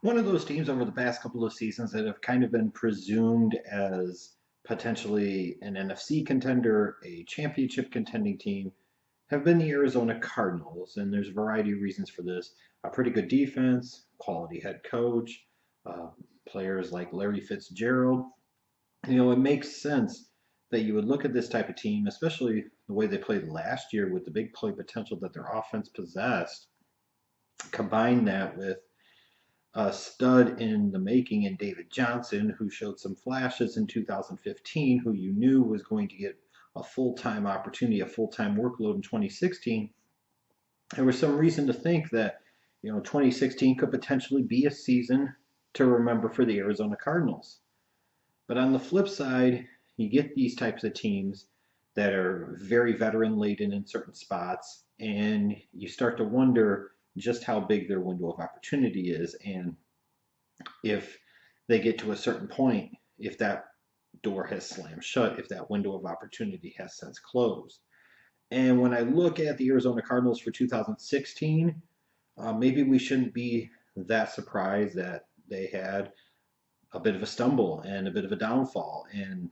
One of those teams over the past couple of seasons that have kind of been presumed as potentially an NFC contender, a championship contending team, have been the Arizona Cardinals. And there's a variety of reasons for this. A pretty good defense, quality head coach, uh, players like Larry Fitzgerald. It makes sense that you would look at this type of team, especially the way they played last year with the big play potential that their offense possessed. Combine that with a stud in the making in David Johnson, who showed some flashes in 2015, who you knew was going to get a full time opportunity, a full time workload in 2016. There was some reason to think that 2016 could potentially be a season to remember for the Arizona Cardinals. But on the flip side, you get these types of teams that are very veteran laden in certain spots, and you start to wonder just how big their window of opportunity is. And if they get to a certain point, if that door has slammed shut, if that window of opportunity has since closed. And when I look at the Arizona Cardinals for 2016, maybe we shouldn't be that surprised that they had a bit of a stumble and a bit of a downfall and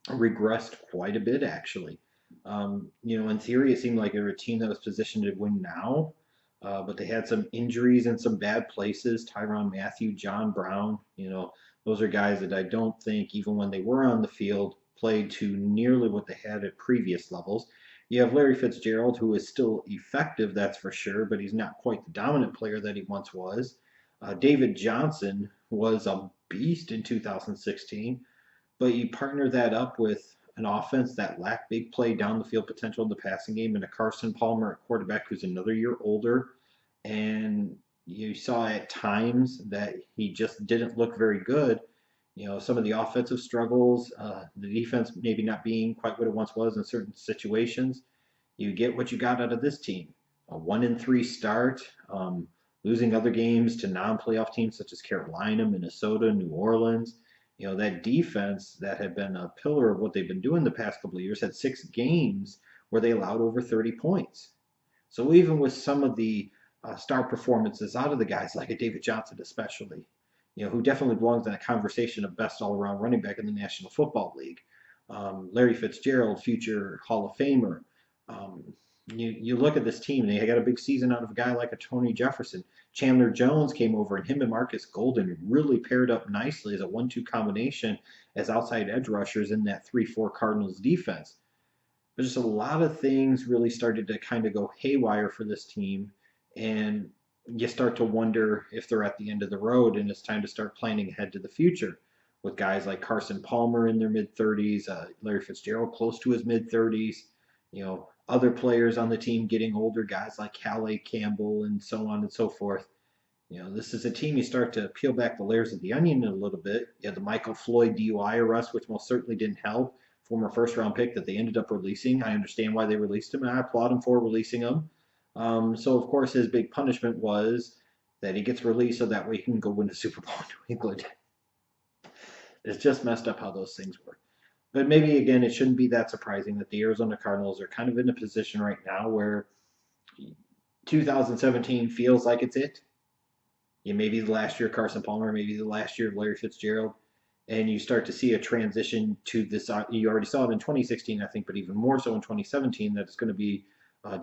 regressed quite a bit, actually. In theory, it seemed like they were a team that was positioned to win now, but they had some injuries in some bad places. Tyrann Mathieu, John Brown, those are guys that I don't think, even when they were on the field, played to nearly what they had at previous levels. You have Larry Fitzgerald, who is still effective, that's for sure, but he's not quite the dominant player that he once was. David Johnson was a beast in 2016, but you partner that up with an offense that lacked big play down the field potential in the passing game and a Carson Palmer at quarterback who's another year older. And you saw at times that he just didn't look very good. Some of the offensive struggles, the defense maybe not being quite what it once was in certain situations. You get what you got out of this team. A 1-3 start, losing other games to non-playoff teams such as Carolina, Minnesota, New Orleans. That defense that had been a pillar of what they've been doing the past couple of years had 6 games where they allowed over 30 points. So even with some of the star performances out of the guys like a David Johnson, especially, who definitely belongs in a conversation of best all-around running back in the National Football League. Larry Fitzgerald, future Hall of Famer. Um, you look at this team, and they got a big season out of a guy like a Tony Jefferson. Chandler Jones came over, and him and Marcus Golden really paired up nicely as a 1-2 combination as outside edge rushers in that 3-4 Cardinals defense. But just a lot of things really started to kind of go haywire for this team, and you start to wonder if they're at the end of the road and it's time to start planning ahead to the future with guys like Carson Palmer in their mid 30s, Larry Fitzgerald close to his mid 30s, other players on the team getting older, guys like Calais Campbell and so on and so forth. This is a team you start to peel back the layers of the onion a little bit. You had the Michael Floyd DUI arrest, which most certainly didn't help. Former first round pick that they ended up releasing. I understand why they released him, and I applaud him for releasing him. So, of course, his big punishment was that he gets released so that way he can go win the Super Bowl in New England. It's just messed up how those things work. But maybe, again, it shouldn't be that surprising that the Arizona Cardinals are kind of in a position right now where 2017 feels like it's it. Maybe the last year of Carson Palmer, maybe the last year of Larry Fitzgerald, and you start to see a transition to this. You already saw it in 2016, I think, but even more so in 2017, that it's going to be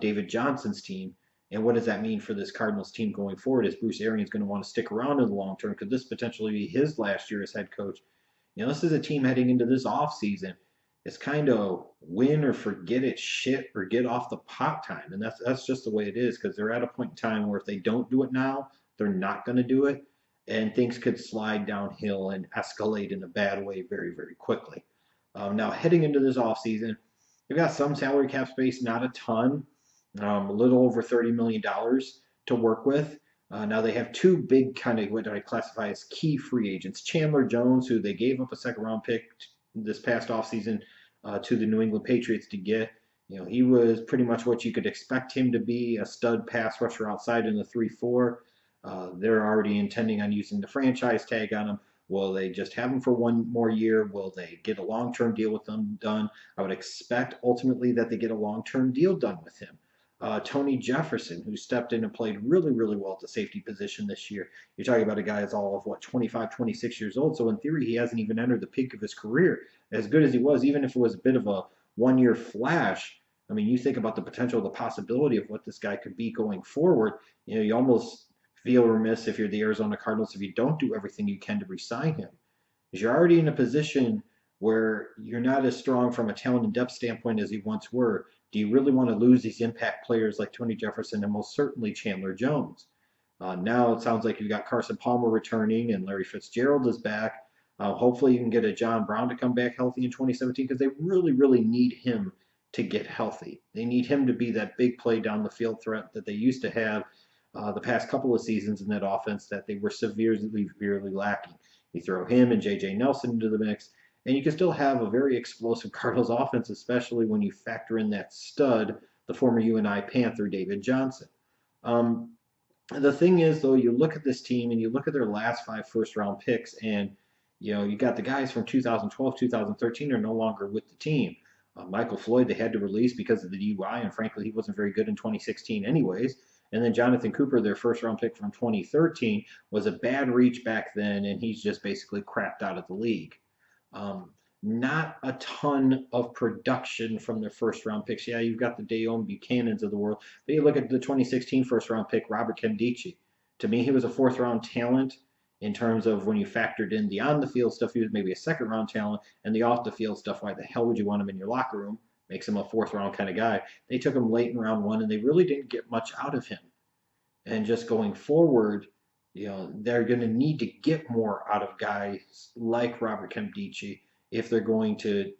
David Johnson's team. And what does that mean for this Cardinals team going forward? Is Bruce Arians going to want to stick around in the long term? Could this potentially be his last year as head coach? This is a team heading into this offseason. It's kind of win or forget it shit or get off the pot time. And that's just the way it is because they're at a point in time where if they don't do it now, they're not going to do it. And things could slide downhill and escalate in a bad way very, very quickly. Now, heading into this offseason, they've got some salary cap space, not a ton, a little over $30 million to work with. Now they have two big kind of what I classify as key free agents. Chandler Jones, who they gave up a second round pick this past offseason to the New England Patriots to get. He was pretty much what you could expect him to be, a stud pass rusher outside in the 3-4. They're already intending on using the franchise tag on him. Will they just have him for one more year? Will they get a long-term deal with him done? I would expect ultimately that they get a long-term deal done with him. Tony Jefferson, who stepped in and played really, really well at the safety position this year. You're talking about a guy that's all of, 25, 26 years old. So in theory, he hasn't even entered the peak of his career. As good as he was, even if it was a bit of a 1 year flash, I mean, you think about the potential, the possibility of what this guy could be going forward. You almost feel remiss if you're the Arizona Cardinals if you don't do everything you can to re-sign him. Because you're already in a position where you're not as strong from a talent and depth standpoint as you once were. Do you really want to lose these impact players like Tony Jefferson and most certainly Chandler Jones? Now it sounds like you've got Carson Palmer returning and Larry Fitzgerald is back. Hopefully you can get a John Brown to come back healthy in 2017 because they really, really need him to get healthy. They need him to be that big play down the field threat that they used to have the past couple of seasons in that offense that they were severely, severely lacking. You throw him and J.J. Nelson into the mix, and you can still have a very explosive Cardinals offense, especially when you factor in that stud, the former UNI Panther, David Johnson. Um, the thing is, though, you look at this team and you look at their last 5 first-round picks, and you got the guys from 2012, 2013 are no longer with the team. Michael Floyd, they had to release because of the DUI, and frankly, he wasn't very good in 2016 anyways. And then Jonathan Cooper, their first-round pick from 2013, was a bad reach back then, and he's just basically crapped out of the league. Um, Not a ton of production from their first-round picks. Yeah, you've got the Dayon Buchanans of the world, but you look at the 2016 first-round pick, Robert Nkemdiche. To me, he was a fourth-round talent in terms of when you factored in the on-the-field stuff. He was maybe a second-round talent, and the off-the-field stuff. Why the hell would you want him in your locker room? Makes him a fourth-round kind of guy. They took him late in round one, and they really didn't get much out of him. And just going forward, they're going to need to get more out of guys like Robert Nkemdiche if they're going to,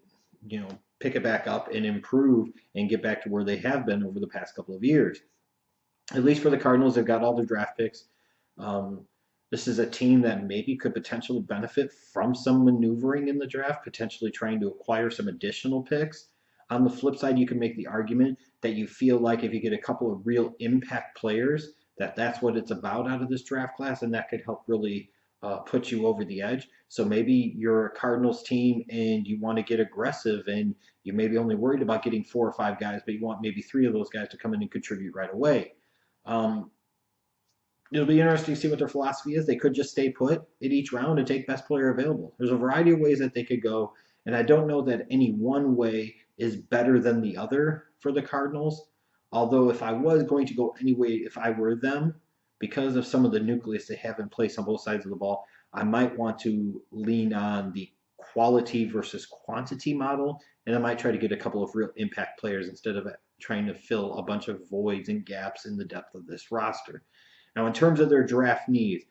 pick it back up and improve and get back to where they have been over the past couple of years. At least for the Cardinals, they've got all their draft picks. Um, this is a team that maybe could potentially benefit from some maneuvering in the draft, potentially trying to acquire some additional picks. On the flip side, you can make the argument that you feel like if you get a couple of real impact players, that's what it's about out of this draft class, and that could help really put you over the edge. So maybe you're a Cardinals team and you want to get aggressive, and you maybe only worried about getting 4 or 5 guys, but you want maybe 3 of those guys to come in and contribute right away. Um, It'll be interesting to see what their philosophy is. They could just stay put in each round and take best player available. There's a variety of ways that they could go, and I don't know that any one way is better than the other for the Cardinals. Although if I was going to go any way, if I were them, because of some of the nucleus they have in place on both sides of the ball, I might want to lean on the quality versus quantity model, and I might try to get a couple of real impact players instead of trying to fill a bunch of voids and gaps in the depth of this roster. Now, in terms of their draft needs,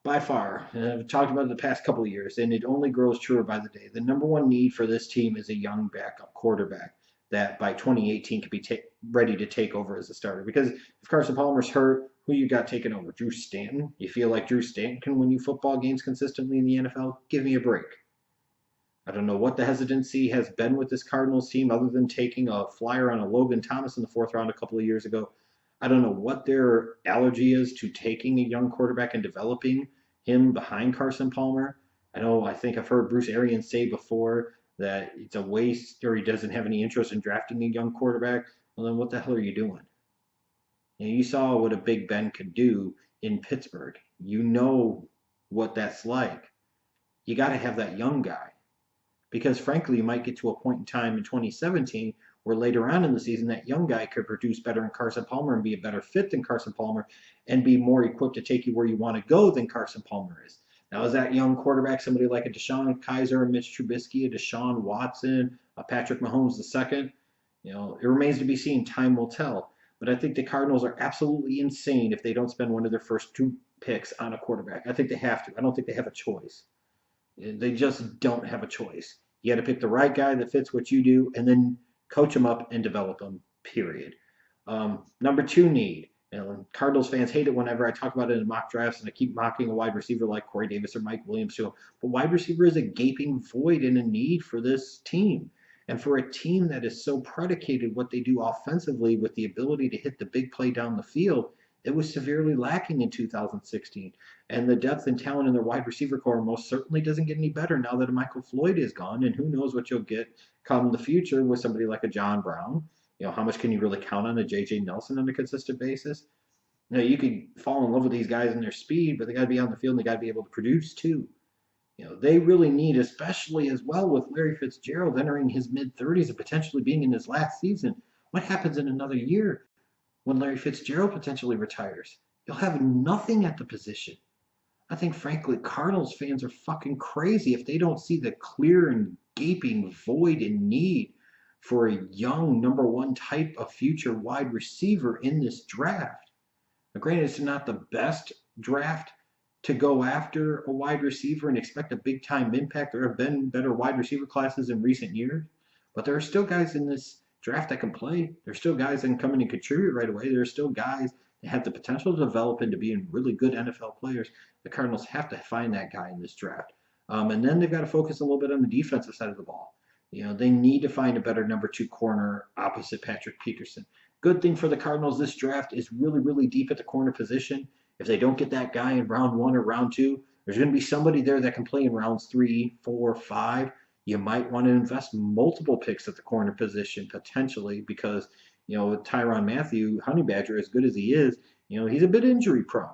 by far, and I've talked about it the past couple of years, and it only grows truer by the day. The number one need for this team is a young backup quarterback that by 2018 could be ready to take over as a starter. Because if Carson Palmer's hurt, who you got taking over? Drew Stanton? You feel like Drew Stanton can win you football games consistently in the NFL? Give me a break. I don't know what the hesitancy has been with this Cardinals team other than taking a flyer on a Logan Thomas in the fourth round a couple of years ago. I don't know what their allergy is to taking a young quarterback and developing him behind Carson Palmer. I think I've heard Bruce Arians say before that it's a waste or he doesn't have any interest in drafting a young quarterback. Well, then what the hell are you doing? You saw what a Big Ben could do in Pittsburgh. You know what that's like. You got to have that young guy. Because frankly, you might get to a point in time in 2017 where later on in the season that young guy could produce better than Carson Palmer and be a better fit than Carson Palmer and be more equipped to take you where you want to go than Carson Palmer is. Now, is that young quarterback somebody like a Deshaun Kaiser, a Mitch Trubisky, a Deshaun Watson, a Patrick Mahomes II? It remains to be seen. Time will tell. But I think the Cardinals are absolutely insane if they don't spend one of their first 2 picks on a quarterback. I think they have to. I don't think they have a choice. They just don't have a choice. You got to pick the right guy that fits what you do and then coach them up and develop them, period. Number 2 need. Cardinals fans hate it whenever I talk about it in mock drafts and I keep mocking a wide receiver like Corey Davis or Mike Williams to him. But wide receiver is a gaping void and a need for this team. And for a team that is so predicated what they do offensively with the ability to hit the big play down the field, it was severely lacking in 2016. And the depth and talent in their wide receiver core most certainly doesn't get any better now that Michael Floyd is gone. And who knows what you'll get come the future with somebody like a John Brown. How much can you really count on a J.J. Nelson on a consistent basis? You could fall in love with these guys and their speed, but they got to be on the field and they got to be able to produce too. They really need, especially as well with Larry Fitzgerald entering his mid 30s and potentially being in his last season. What happens in another year when Larry Fitzgerald potentially retires? You'll have nothing at the position. I think, frankly, Cardinals fans are fucking crazy if they don't see the clear and gaping void and need for a young number one type of future wide receiver in this draft. Now, granted, it's not the best draft to go after a wide receiver and expect a big time impact. There have been better wide receiver classes in recent years, but there are still guys in this draft that can play. There's still guys that can come in and contribute right away. There are still guys that have the potential to develop into being really good NFL players. The Cardinals have to find that guy in this draft. And then they've got to focus a little bit on the defensive side of the ball. They need to find a better number two corner opposite Patrick Peterson. Good thing for the Cardinals this draft is really, really deep at the corner position. If they don't get that guy in round one or round two, there's going to be somebody there that can play in rounds 3, 4, 5. You might want to invest multiple picks at the corner position potentially because, with Tyrann Mathieu, Honey Badger, as good as he is, he's a bit injury prone.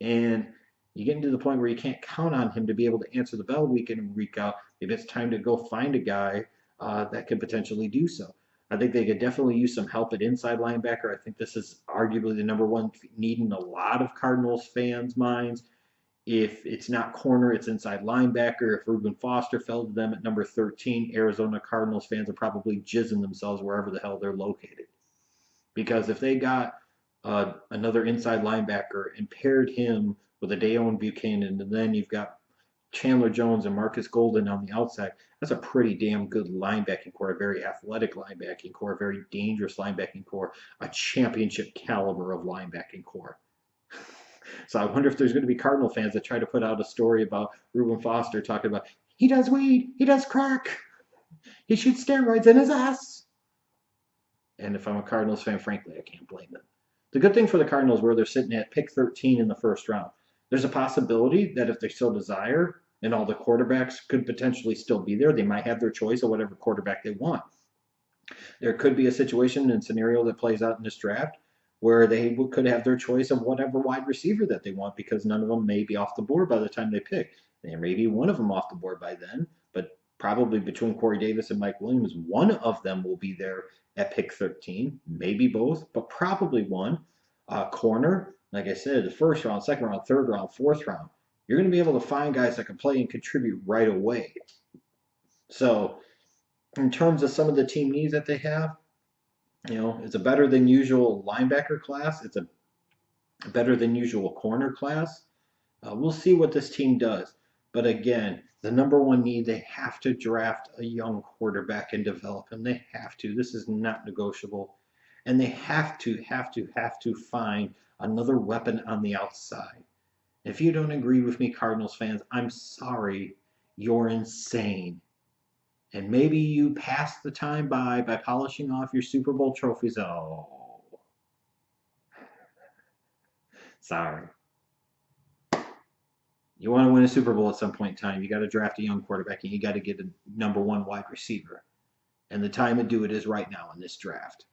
And you get into the point where you can't count on him to be able to answer the bell week in and week out. Maybe it's time to go find a guy that can potentially do so. I think they could definitely use some help at inside linebacker. I think this is arguably the number one need in a lot of Cardinals fans' minds. If it's not corner, it's inside linebacker. If Reuben Foster fell to them at number 13, Arizona Cardinals fans are probably jizzing themselves wherever the hell they're located. Because if they got another inside linebacker and paired him with a Dayon Buchanan, and then you've got Chandler Jones and Marcus Golden on the outside, that's a pretty damn good linebacking core, a very athletic linebacking core, a very dangerous linebacking core, a championship caliber of linebacking core. So I wonder if there's going to be Cardinal fans that try to put out a story about Reuben Foster talking about, he does weed, he does crack, he shoots steroids in his ass. And if I'm a Cardinals fan, frankly, I can't blame them. The good thing for the Cardinals, where they're sitting at pick 13 in the first round, there's a possibility that if they so desire, and all the quarterbacks could potentially still be there, they might have their choice of whatever quarterback they want. There could be a situation and scenario that plays out in this draft where they could have their choice of whatever wide receiver that they want because none of them may be off the board by the time they pick. There may be one of them off the board by then, but probably between Corey Davis and Mike Williams, one of them will be there at pick 13, maybe both, but probably one. Corner, like I said, the first round, second round, third round, fourth round, you're going to be able to find guys that can play and contribute right away. So, in terms of some of the team needs that they have, it's a better than usual linebacker class. It's a better than usual corner class. We'll see what this team does. But again, the number one need, they have to draft a young quarterback and develop him. They have to. This is not negotiable. And they have to find another weapon on the outside. If you don't agree with me, Cardinals fans, I'm sorry. You're insane. And maybe you pass the time by polishing off your Super Bowl trophies. Oh, sorry. You want to win a Super Bowl at some point in time, you got to draft a young quarterback and you got to get a number one wide receiver. And the time to do it is right now in this draft.